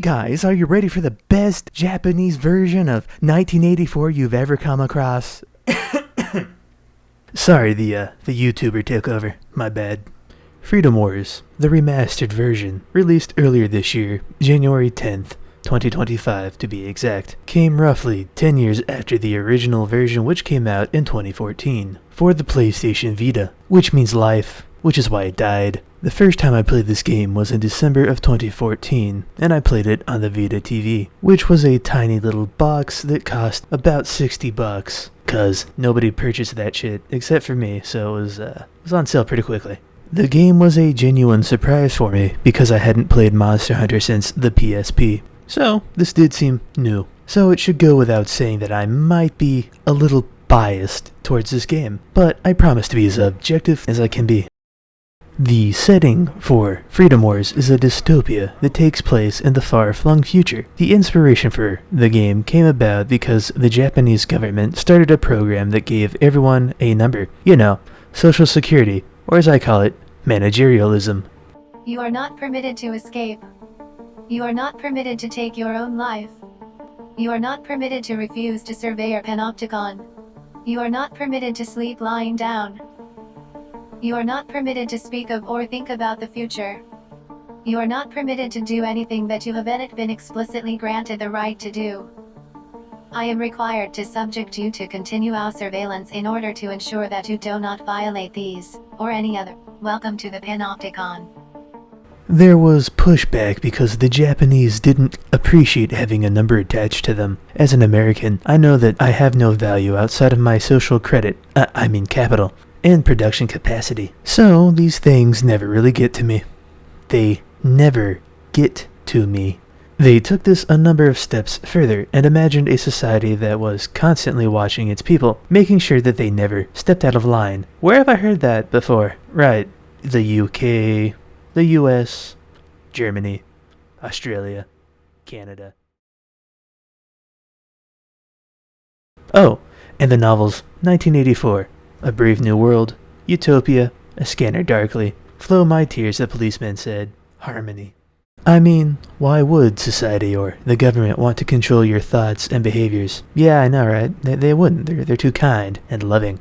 Guys, are you ready for the best Japanese version of 1984 you've ever come across? Sorry, the YouTuber took over. My bad. Freedom Wars, the remastered version, released earlier this year, January 10th, 2025 to be exact, came roughly 10 years after the original version, which came out in 2014 for the PlayStation Vita, which means life, which is why it died. The first time I played this game was in December of 2014, and I played it on the Vita TV, which was a tiny little box that cost about $60, cause nobody purchased that shit except for me, so it was on sale pretty quickly. The game was a genuine surprise for me because I hadn't played Monster Hunter since the PSP, so this did seem new. So it should go without saying that I might be a little biased towards this game, but I promise to be as objective as I can be. The setting for Freedom Wars is a dystopia that takes place in the far-flung future. The inspiration for the game came about because the Japanese government started a program that gave everyone a number. You know, Social Security, or as I call it, managerialism. You are not permitted to escape. You are not permitted to take your own life. You are not permitted to refuse to survey your panopticon. You are not permitted to sleep lying down. You are not permitted to speak of or think about the future. You are not permitted to do anything that you haven't been explicitly granted the right to do. I am required to subject you to continual surveillance in order to ensure that you do not violate these, or any other. Welcome to the Panopticon. There was pushback because the Japanese didn't appreciate having a number attached to them. As an American, I know that I have no value outside of my social credit, capital, and production capacity. So these things never really get to me. They never get to me. They took this a number of steps further and imagined a society that was constantly watching its people, making sure that they never stepped out of line. Where have I heard that before? Right, the UK, the US, Germany, Australia, Canada. Oh, and the novels 1984, A Brave New World, Utopia, A Scanner Darkly, Flow My Tears, the policeman said, Harmony. I mean, why would society or the government want to control your thoughts and behaviors? Yeah, I know, right? They wouldn't. They're too kind and loving.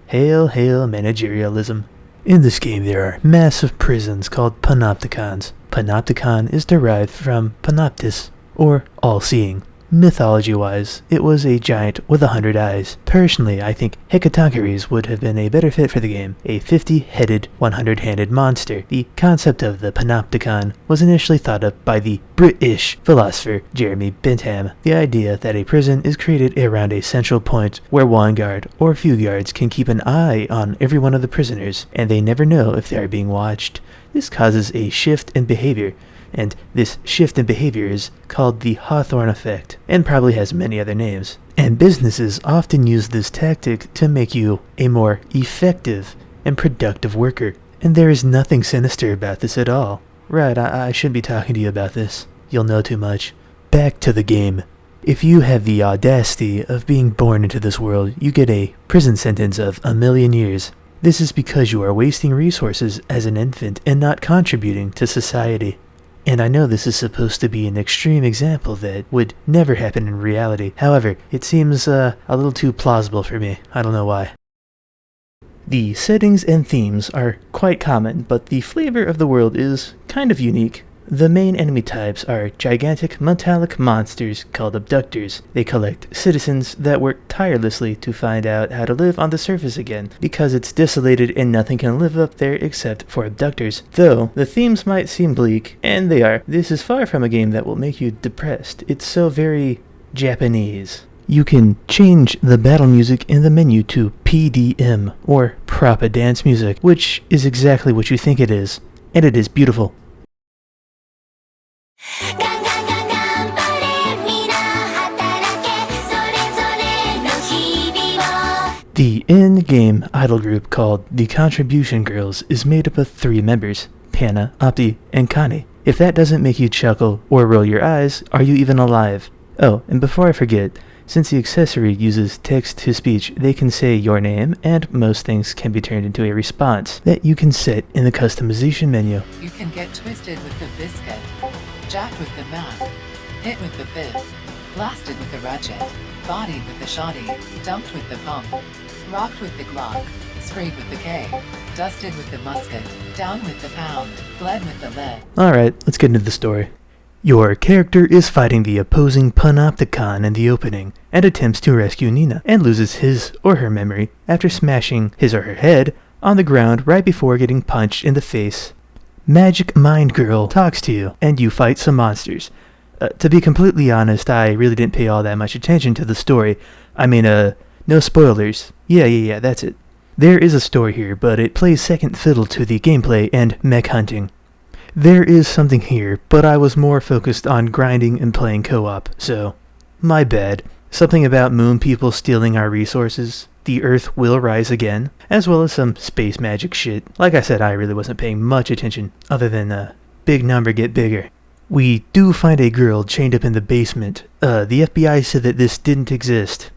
Hail, hail managerialism. In this game there are massive prisons called panopticons. Panopticon is derived from panoptis, or all-seeing. Mythology-wise, it was a giant with 100 eyes. Personally, I think Hecatoncheires would have been a better fit for the game. A 50-headed, 100-handed monster. The concept of the panopticon was initially thought up by the British philosopher Jeremy Bentham. The idea that a prison is created around a central point where one guard or few guards can keep an eye on every one of the prisoners, and they never know if they are being watched. This causes a shift in behavior, and this shift in behavior is called the Hawthorne effect, and probably has many other names. And businesses often use this tactic to make you a more effective and productive worker. And there is nothing sinister about this at all. Right, I shouldn't be talking to you about this. You'll know too much. Back to the game. If you have the audacity of being born into this world, you get a prison sentence of 1,000,000 years. This is because you are wasting resources as an infant and not contributing to society. And I know this is supposed to be an extreme example that would never happen in reality. However, it seems a little too plausible for me. I don't know why. The settings and themes are quite common, but the flavor of the world is kind of unique. The main enemy types are gigantic metallic monsters called abductors. They collect citizens that work tirelessly to find out how to live on the surface again, because it's desolated and nothing can live up there except for abductors. Though, the themes might seem bleak, and they are. This is far from a game that will make you depressed. It's so very Japanese. You can change the battle music in the menu to PDM, or proper dance music, which is exactly what you think it is. And it is beautiful. The in-game idol group called the Contribution Girls is made up of 3 members, Panna, Opti, and Connie. If that doesn't make you chuckle or roll your eyes, are you even alive? Oh, and before I forget, since the accessory uses text-to-speech, they can say your name, and most things can be turned into a response that you can set in the customization menu. You can get twisted with the biscuit. jacked with the mat, hit with the fifth, blasted with the ratchet, bodied with the shoddy, dumped with the pump, rocked with the Glock, sprayed with the K, dusted with the musket, down with the pound, bled with the lead. Alright, let's get into the story. Your character is fighting the opposing Panopticon in the opening, and attempts to rescue Nina, and loses his or her memory after smashing his or her head on the ground right before getting punched in the face. Magic Mind Girl talks to you, and you fight some monsters. To be completely honest, I really didn't pay all that much attention to the story. I mean, no spoilers. Yeah, that's it. There is a story here, but it plays second fiddle to the gameplay and mech hunting. There is something here, but I was more focused on grinding and playing co-op, so my bad. Something about moon people stealing our resources, the earth will rise again, as well as some space magic shit. Like I said, I really wasn't paying much attention, other than big number get bigger. We do find a girl chained up in the basement. The FBI said that this didn't exist.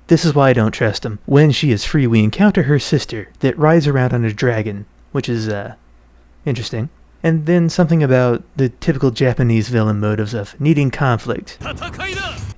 This is why I don't trust them. When she is free, we encounter her sister that rides around on a dragon, which is, interesting. And then something about the typical Japanese villain motives of needing conflict.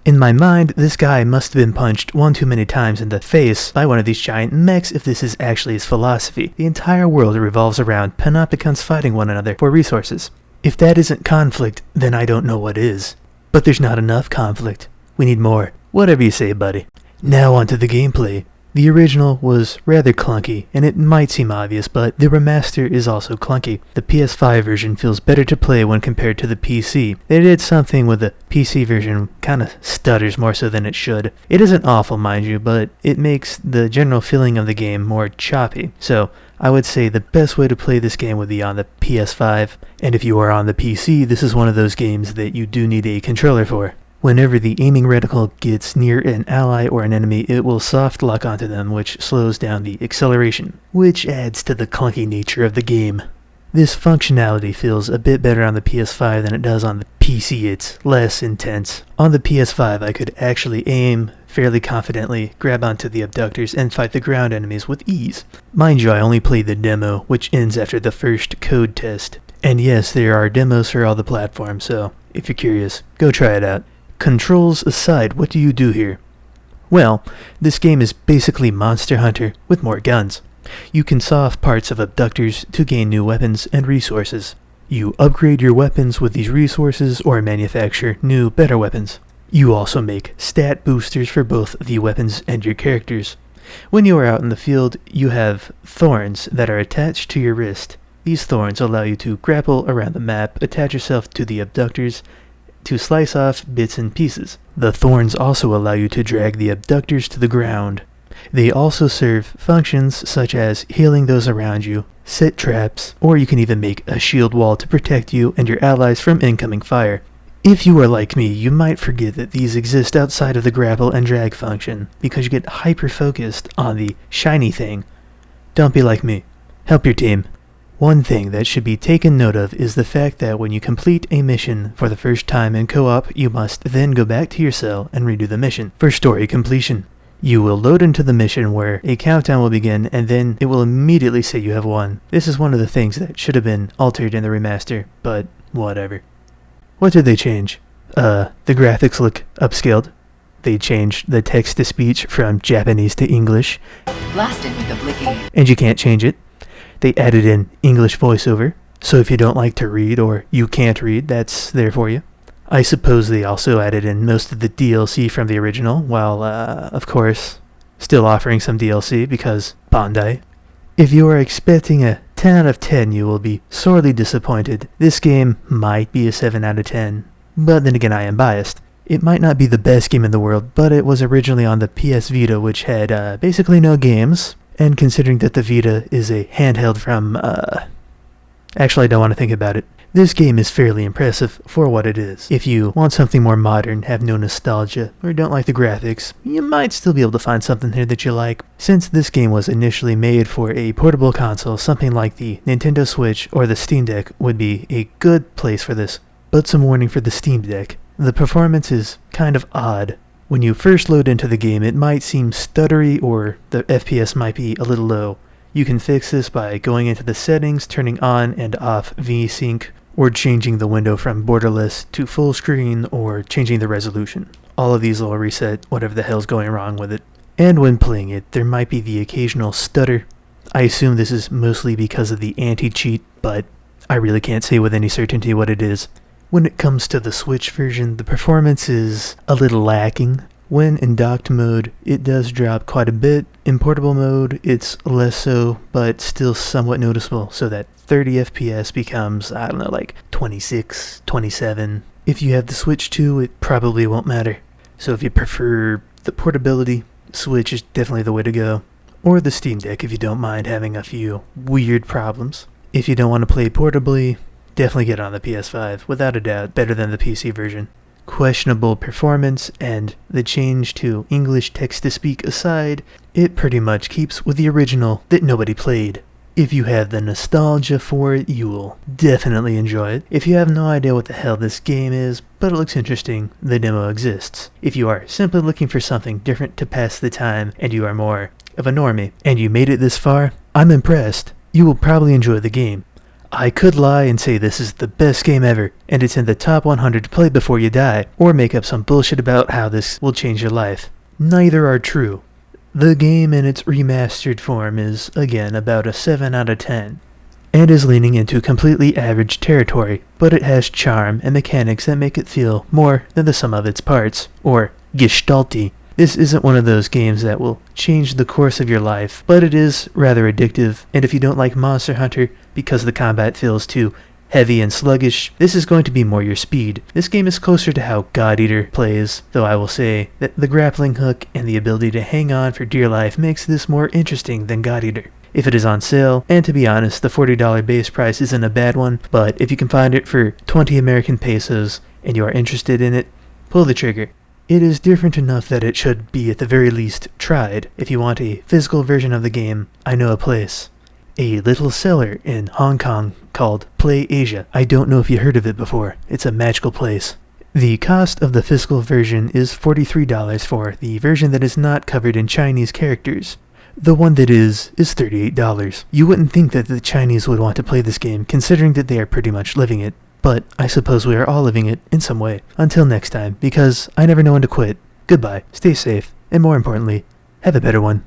In my mind, this guy must have been punched one too many times in the face by one of these giant mechs if this is actually his philosophy. The entire world revolves around Panopticons fighting one another for resources. If that isn't conflict, then I don't know what is. But there's not enough conflict. We need more. Whatever you say, buddy. Now onto the gameplay. The original was rather clunky, and it might seem obvious, but the remaster is also clunky. The PS5 version feels better to play when compared to the PC. They did something with the PC version, kinda stutters more so than it should. It isn't awful, mind you, but it makes the general feeling of the game more choppy. So, I would say the best way to play this game would be on the PS5, and if you are on the PC, this is one of those games that you do need a controller for. Whenever the aiming reticle gets near an ally or an enemy, it will soft lock onto them, which slows down the acceleration, which adds to the clunky nature of the game. This functionality feels a bit better on the PS5 than it does on the PC. It's less intense. On the PS5, I could actually aim fairly confidently, grab onto the abductors, and fight the ground enemies with ease. Mind you, I only played the demo, which ends after the first code test. And yes, there are demos for all the platforms, so if you're curious, go try it out. Controls aside, what do you do here? Well, this game is basically Monster Hunter with more guns. You can saw off parts of abductors to gain new weapons and resources. You upgrade your weapons with these resources or manufacture new, better weapons. You also make stat boosters for both the weapons and your characters. When you are out in the field, you have thorns that are attached to your wrist. These thorns allow you to grapple around the map, attach yourself to the abductors, to slice off bits and pieces. The thorns also allow you to drag the abductors to the ground. They also serve functions such as healing those around you, set traps, or you can even make a shield wall to protect you and your allies from incoming fire. If you are like me, you might forget that these exist outside of the grapple and drag function, because you get hyper-focused on the shiny thing. Don't be like me. Help your team. One thing that should be taken note of is the fact that when you complete a mission for the first time in co-op, you must then go back to your cell and redo the mission for story completion. You will load into the mission where a countdown will begin, and then it will immediately say you have won. This is one of the things that should have been altered in the remaster, but whatever. What did they change? The graphics look upscaled. They changed the text-to-speech from Japanese to English. Blasted with the blicky. And you can't change it. They added in English voiceover, so if you don't like to read or you can't read, that's there for you. I suppose they also added in most of the DLC from the original, while, of course, still offering some DLC because Bandai. If you are expecting a 10 out of 10, you will be sorely disappointed. This game might be a 7 out of 10, but then again I am biased. It might not be the best game in the world, but it was originally on the PS Vita, which had basically no games. And considering that the Vita is a handheld from, actually I don't want to think about it. This game is fairly impressive for what it is. If you want something more modern, have no nostalgia, or don't like the graphics, you might still be able to find something here that you like. Since this game was initially made for a portable console, something like the Nintendo Switch or the Steam Deck would be a good place for this. But some warning for the Steam Deck. The performance is kind of odd. When you first load into the game, it might seem stuttery or the FPS might be a little low. You can fix this by going into the settings, turning on and off VSync, or changing the window from borderless to full screen, or changing the resolution. All of these will reset whatever the hell's going wrong with it. And when playing it, there might be the occasional stutter. I assume this is mostly because of the anti-cheat, but I really can't say with any certainty what it is. When it comes to the Switch version, the performance is a little lacking. When in docked mode, it does drop quite a bit. In portable mode, it's less so, but still somewhat noticeable, so that 30 FPS becomes, I don't know, like 26, 27. If you have the Switch 2, it probably won't matter. So if you prefer the portability, Switch is definitely the way to go. Or the Steam Deck if you don't mind having a few weird problems. If you don't want to play portably, definitely get on the PS5, without a doubt, better than the PC version. Questionable performance and the change to English text-to-speak aside, it pretty much keeps with the original that nobody played. If you have the nostalgia for it, you will definitely enjoy it. If you have no idea what the hell this game is, but it looks interesting, the demo exists. If you are simply looking for something different to pass the time, and you are more of a normie, and you made it this far, I'm impressed. You will probably enjoy the game. I could lie and say this is the best game ever, and it's in the top 100 to play before you die, or make up some bullshit about how this will change your life. Neither are true. The game in its remastered form is, again, about a 7 out of 10, and is leaning into completely average territory, but it has charm and mechanics that make it feel more than the sum of its parts, or gestalty. This isn't one of those games that will change the course of your life, but it is rather addictive, and if you don't like Monster Hunter because the combat feels too heavy and sluggish, this is going to be more your speed. This game is closer to how God Eater plays, though I will say that the grappling hook and the ability to hang on for dear life makes this more interesting than God Eater. If it is on sale, and to be honest, the $40 base price isn't a bad one, but if you can find it for 20 American pesos and you are interested in it, pull the trigger. It is different enough that it should be at the very least tried. If you want a physical version of the game, I know a place. A little seller in Hong Kong called Play Asia. I don't know if you heard of it before. It's a magical place. The cost of the physical version is $43 for the version that is not covered in Chinese characters. The one that is $38. You wouldn't think that the Chinese would want to play this game, considering that they are pretty much living it. But I suppose we are all living it in some way. Until next time, because I never know when to quit. Goodbye, stay safe, and more importantly, have a better one.